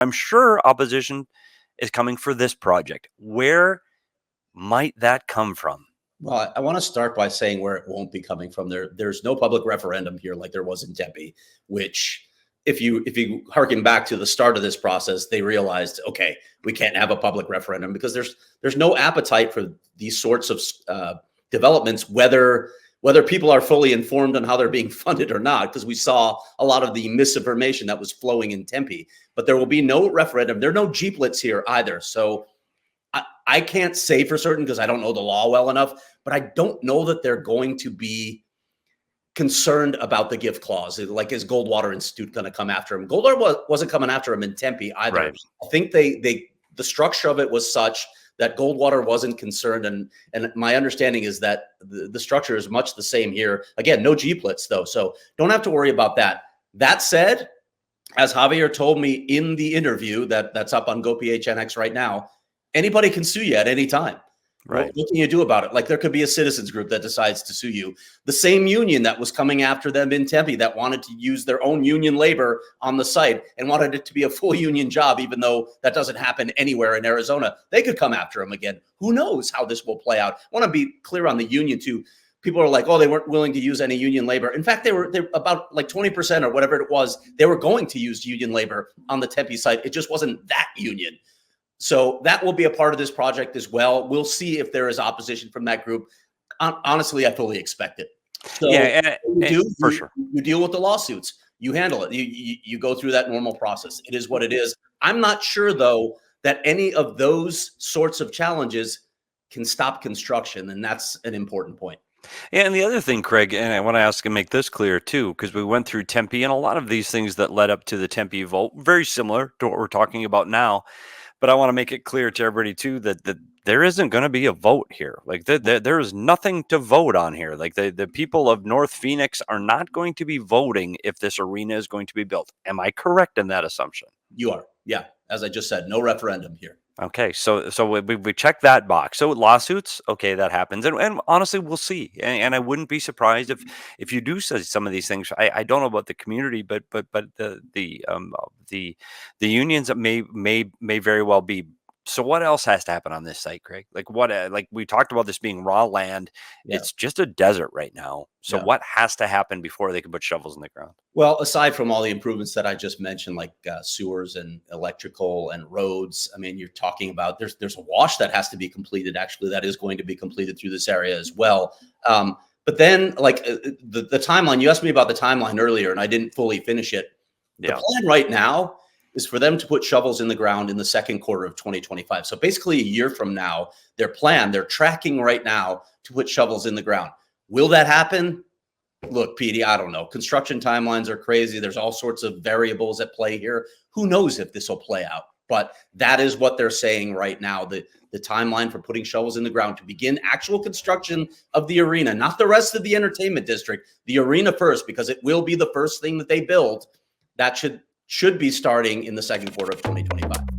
I'm sure opposition is coming for this project. Where might that come from? Well, I want to start by saying where it won't be coming from. There's no public referendum here like there was in Tempe, which if you harken back to the start of this process, they realized, okay, we can't have a public referendum because there's no appetite for these sorts of developments, whether people are fully informed on how they're being funded or not, because we saw a lot of the misinformation that was flowing in Tempe. But there will be no referendum. There are no jeeplets here either. So I can't say for certain because I don't know the law well enough, but I don't know that they're going to be concerned about the gift clause. Like, is Goldwater Institute going to come after him? Goldwater wasn't coming after him in Tempe either. Right. I think the structure of it was such that Goldwater wasn't concerned. And my understanding is that the structure is much the same here. Again, no G-plits though. So don't have to worry about that. That said, as Javier told me in the interview that's up on Go PHNX right now, anybody can sue you at any time. Right. What can you do about it? Like, there could be a citizens group that decides to sue you. The same union that was coming after them in Tempe that wanted to use their own union labor on the site and wanted it to be a full union job, even though that doesn't happen anywhere in Arizona, they could come after them again. Who knows how this will play out? I want to be clear on the union too. People are like, oh, they weren't willing to use any union labor. In fact, they were about like 20% or whatever it was. They were going to use union labor on the Tempe site. It just wasn't that union. So that will be a part of this project as well. We'll see if there is opposition from that group. Honestly, I fully expect it. So yeah, for sure. You deal with the lawsuits. You handle it. You go through that normal process. It is what it is. I'm not sure, though, that any of those sorts of challenges can stop construction, and that's an important point. Yeah, and the other thing, Craig, and I want to ask and make this clear too, because we went through Tempe and a lot of these things that led up to the Tempe vote, very similar to what we're talking about now. But I want to make it clear to everybody too that there isn't going to be a vote here. Like there is nothing to vote on here. Like the people of North Phoenix are not going to be voting if this arena is going to be built. Am I correct in that assumption? You are. Yeah. As I just said, no referendum here. Okay, so we check that box. So lawsuits, okay, that happens, and honestly, we'll see. And I wouldn't be surprised if you do say some of these things. I don't know about the community, but the unions may very well be. So what else has to happen on this site, Craig? Like what? Like we talked about this being raw land. Yeah. It's just a desert right now. So what has to happen before they can put shovels in the ground? Well, aside from all the improvements that I just mentioned, like sewers and electrical and roads, I mean, you're talking about there's a wash that has to be completed. Actually, that is going to be completed through this area as well. But then, like the timeline, you asked me about the timeline earlier, and I didn't fully finish it. The plan right now is for them to put shovels in the ground in the second quarter of 2025. So basically a year from now, they're tracking right now to put shovels in the ground. Will that happen? Look, Petey, I don't know. Construction timelines are crazy. There's all sorts of variables at play here. Who knows if this will play out? But that is what they're saying right now. The timeline for putting shovels in the ground to begin actual construction of the arena, not the rest of the entertainment district, the arena first, because it will be the first thing that they build. That should be starting in the second quarter of 2025.